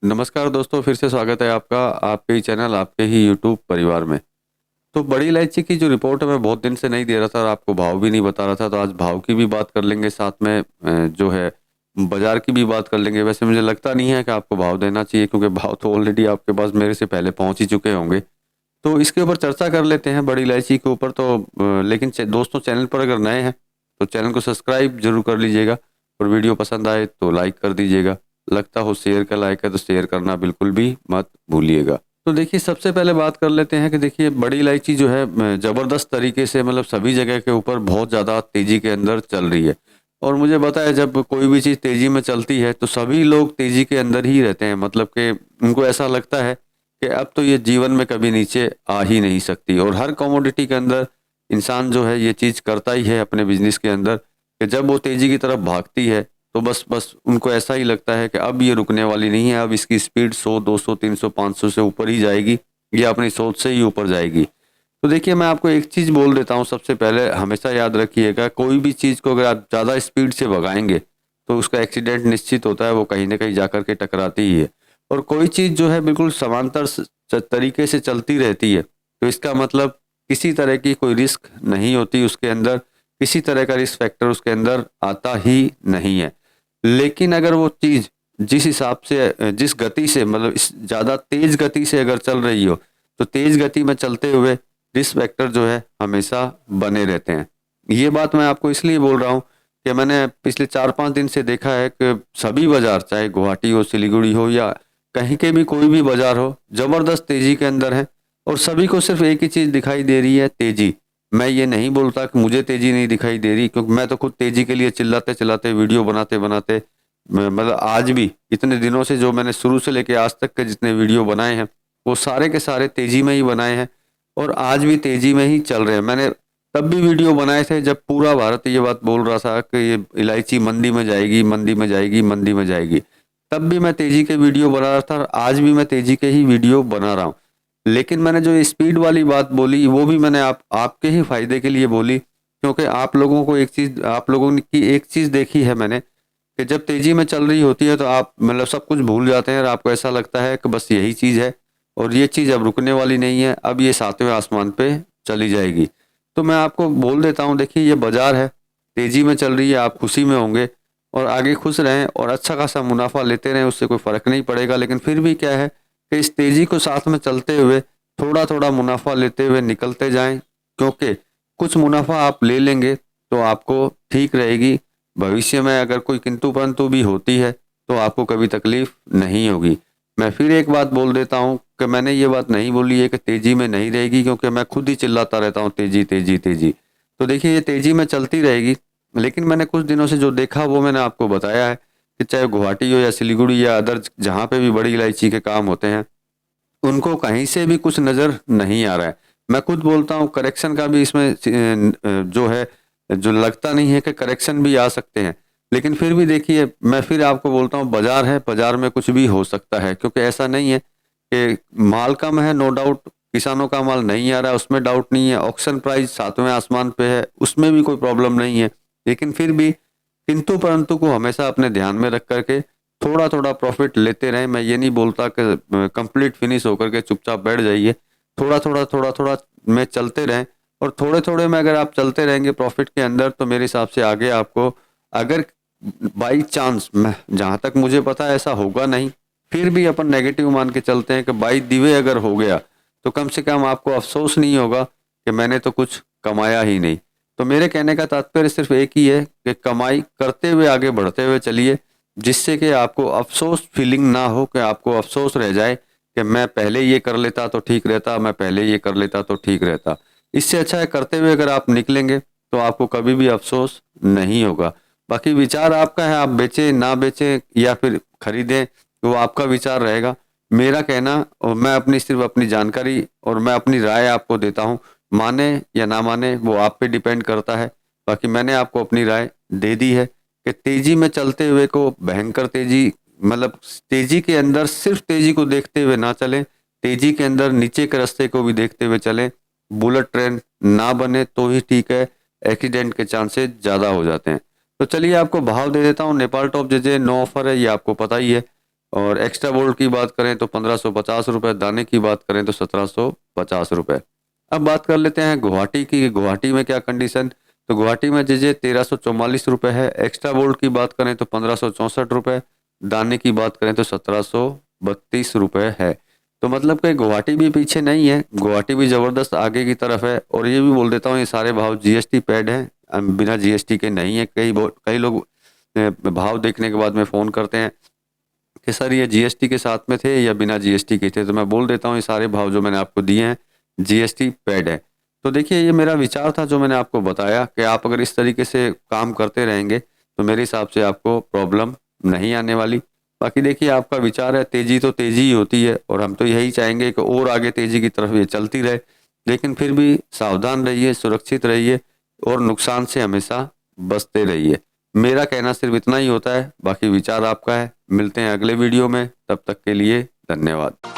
नमस्कार दोस्तों, फिर से स्वागत है आपका आपके ही चैनल, आपके ही यूट्यूब परिवार में। तो बड़ी इलायची की जो रिपोर्ट है मैं बहुत दिन से नहीं दे रहा था और आपको भाव भी नहीं बता रहा था, तो आज भाव की भी बात कर लेंगे, साथ में जो है बाजार की भी बात कर लेंगे। वैसे मुझे लगता नहीं है कि आपको भाव देना चाहिए, क्योंकि भाव तो ऑलरेडी आपके पास मेरे से पहले पहुंच ही चुके होंगे। तो इसके ऊपर चर्चा कर लेते हैं बड़ी इलायची के ऊपर। तो लेकिन दोस्तों, चैनल पर अगर नए हैं तो चैनल को सब्सक्राइब जरूर कर लीजिएगा, और वीडियो पसंद आए तो लाइक कर दीजिएगा। लगता हो शेयर का लायक है तो शेयर करना बिल्कुल भी मत भूलिएगा। तो देखिए, सबसे पहले बात कर लेते हैं कि देखिए बड़ी इलायची जो है ज़बरदस्त तरीके से, मतलब सभी जगह के ऊपर बहुत ज़्यादा तेज़ी के अंदर चल रही है। और मुझे पता है, जब कोई भी चीज़ तेज़ी में चलती है तो सभी लोग तेज़ी के अंदर ही रहते हैं। मतलब कि उनको ऐसा लगता है कि अब तो ये जीवन में कभी नीचे आ ही नहीं सकती। और हर कमोडिटी के अंदर इंसान जो है ये चीज़ करता ही है अपने बिजनेस के अंदर, कि जब वो तेज़ी की तरफ भागती है तो बस बस उनको ऐसा ही लगता है कि अब ये रुकने वाली नहीं है, अब इसकी स्पीड 100 200 300 500 से ऊपर ही जाएगी, ये अपनी सोच से ही ऊपर जाएगी। तो देखिए, मैं आपको एक चीज़ बोल देता हूँ, सबसे पहले हमेशा याद रखिएगा, कोई भी चीज़ को अगर आप ज़्यादा स्पीड से भगाएंगे तो उसका एक्सीडेंट निश्चित होता है, वो कहीं ना कहीं जाकर के टकराती ही है। और कोई चीज़ जो है बिल्कुल समांतर तरीके से चलती रहती है, तो इसका मतलब किसी तरह की कोई रिस्क नहीं होती उसके अंदर, किसी तरह का रिस्क फैक्टर उसके अंदर आता ही नहीं है। लेकिन अगर वो चीज़ जिस हिसाब से जिस गति से, मतलब इस ज़्यादा तेज गति से अगर चल रही हो, तो तेज गति में चलते हुए रिस्क फैक्टर जो है हमेशा बने रहते हैं। ये बात मैं आपको इसलिए बोल रहा हूँ कि मैंने पिछले 4-5 दिन से देखा है कि सभी बाजार, चाहे गुवाहाटी हो, सिलीगुड़ी हो, या कहीं के भी कोई भी बाजार हो, जबरदस्त तेजी के अंदर है। और सभी को सिर्फ एक ही चीज दिखाई दे रही है, तेजी। मैं ये नहीं बोलता कि मुझे तेजी नहीं दिखाई दे रही, क्योंकि मैं तो खुद तेजी के लिए चिल्लाते चिल्लाते, वीडियो बनाते बनाते, मतलब आज भी इतने दिनों से, जो मैंने शुरू से लेके आज तक के जितने वीडियो बनाए हैं वो सारे के सारे तेजी में ही बनाए हैं, और आज भी तेजी में ही चल रहे हैं। मैंने तब भी वीडियो बनाए थे जब पूरा भारत ये बात बोल रहा था कि ये इलायची मंदी में जाएगी, मंदी में जाएगी, मंदी में जाएगी। तब भी मैं तेजी के वीडियो बना रहा था, और आज भी मैं तेजी के ही वीडियो बना रहा हूँ। लेकिन मैंने जो स्पीड वाली बात बोली, वो भी मैंने आपके ही फायदे के लिए बोली, क्योंकि आप लोगों को एक चीज, आप लोगों की एक चीज देखी है मैंने, कि जब तेजी में चल रही होती है तो आप मतलब सब कुछ भूल जाते हैं, और आपको ऐसा लगता है कि बस यही चीज है, और ये चीज अब रुकने वाली नहीं है, अब ये 7वें आसमान पे चली जाएगी। तो मैं आपको बोल देता हूँ, देखिए ये बाजार है, तेजी में चल रही है, आप खुशी में होंगे, और आगे खुश रहें और अच्छा खासा मुनाफा लेते रहें, उससे कोई फर्क नहीं पड़ेगा। लेकिन फिर भी क्या है कि इस तेजी को साथ में चलते हुए थोड़ा थोड़ा मुनाफा लेते हुए निकलते जाएं, क्योंकि कुछ मुनाफा आप ले लेंगे तो आपको ठीक रहेगी। भविष्य में अगर कोई किंतु परंतु भी होती है तो आपको कभी तकलीफ नहीं होगी। मैं फिर एक बात बोल देता हूँ कि मैंने ये बात नहीं बोली है कि तेजी में नहीं रहेगी, क्योंकि मैं खुद ही चिल्लाता रहता हूँ तेजी तेजी तेजी। तो देखिए, ये तेजी में चलती रहेगी। लेकिन मैंने कुछ दिनों से जो देखा वो मैंने आपको बताया है, कि चाहे गुवाहाटी हो या सिलीगुड़ी या अदर जहाँ पे भी बड़ी इलायची के काम होते हैं, उनको कहीं से भी कुछ नज़र नहीं आ रहा है। मैं खुद बोलता हूँ, करेक्शन का भी इसमें जो है, जो लगता नहीं है कि करेक्शन भी आ सकते हैं। लेकिन फिर भी देखिए, मैं फिर आपको बोलता हूँ, बाजार है, बाजार में कुछ भी हो सकता है, क्योंकि ऐसा नहीं है कि माल कम है, नो डाउट किसानों का माल नहीं आ रहा है, उसमें डाउट नहीं है। ऑक्शन प्राइस 7वें आसमान पे है, उसमें भी कोई प्रॉब्लम नहीं है। लेकिन फिर भी किंतु परंतु को हमेशा अपने ध्यान में रख करके थोड़ा थोड़ा प्रॉफिट लेते रहें। मैं ये नहीं बोलता कि कंप्लीट फिनिश होकर के चुपचाप बैठ जाइए, थोड़ा थोड़ा में चलते रहें। और थोड़े थोड़े में अगर आप चलते रहेंगे प्रॉफिट के अंदर, तो मेरे हिसाब से आगे आपको, अगर बाई चांस, मैं जहाँ तक मुझे पता है ऐसा होगा नहीं, फिर भी अपन नेगेटिव मान के चलते हैं कि बाई दिवे अगर हो गया, तो कम से कम आपको अफसोस नहीं होगा कि मैंने तो कुछ कमाया ही नहीं। तो मेरे कहने का तात्पर्य सिर्फ एक ही है कि कमाई करते हुए आगे बढ़ते हुए चलिए, जिससे कि आपको अफसोस फीलिंग ना हो, कि आपको अफसोस रह जाए कि मैं पहले ये कर लेता तो ठीक रहता, मैं पहले ये कर लेता तो ठीक रहता। इससे अच्छा है करते हुए अगर आप निकलेंगे तो आपको कभी भी अफसोस नहीं होगा। बाकी विचार आपका है, आप बेचें ना बेचें या फिर खरीदें, वो आपका विचार रहेगा। मेरा कहना, और मैं अपनी सिर्फ अपनी जानकारी और मैं अपनी राय आपको देता हूँ, माने या ना माने वो आप पे डिपेंड करता है। बाकी मैंने आपको अपनी राय दे दी है कि तेजी में चलते हुए को भयंकर तेजी, मतलब तेजी के अंदर सिर्फ तेजी को देखते हुए ना चलें, तेजी के अंदर नीचे के रास्ते को भी देखते हुए चलें। बुलेट ट्रेन ना बने तो ही ठीक है, एक्सीडेंट के चांसेस ज़्यादा हो जाते हैं। तो चलिए आपको भाव दे देता हूँ। नेपाल टॉप जे नो ऑफर है, ये आपको पता ही है। और एक्स्ट्रा बोल्ट की बात करें तो 1550 रुपये, दाने की बात करें तो 1750 रुपये। अब बात कर लेते हैं गुवाहाटी की। गुवाहाटी में क्या कंडीशन, तो गुवाहाटी में जे 1344 रुपये है। एक्स्ट्रा बोल्ट की बात करें तो 1564 रुपये, दाने की बात करें तो 1732 रुपये है। तो मतलब कि गुवाहाटी भी पीछे नहीं है, गुवाहाटी भी ज़बरदस्त आगे की तरफ है। और ये भी बोल देता हूँ, ये सारे भाव जीएसटी पैड हैं, बिना जीएसटी के नहीं है। कई लोग भाव देखने के बाद में फ़ोन करते हैं कि सर ये जीएसटी के साथ में थे या बिना जीएसटी के थे। तो मैं बोल देता हूँ, ये सारे भाव जो मैंने आपको दिए हैं जीएसटी पैड है। तो देखिए, ये मेरा विचार था जो मैंने आपको बताया कि आप अगर इस तरीके से काम करते रहेंगे तो मेरे हिसाब से आपको प्रॉब्लम नहीं आने वाली। बाकी देखिए, आपका विचार है, तेजी तो तेजी ही होती है और हम तो यही चाहेंगे कि और आगे तेजी की तरफ ये चलती रहे। लेकिन फिर भी सावधान रहिए, सुरक्षित रहिए और नुकसान से हमेशा बचते रहिए। मेरा कहना सिर्फ इतना ही होता है, बाकी विचार आपका है। मिलते हैं अगले वीडियो में, तब तक के लिए धन्यवाद।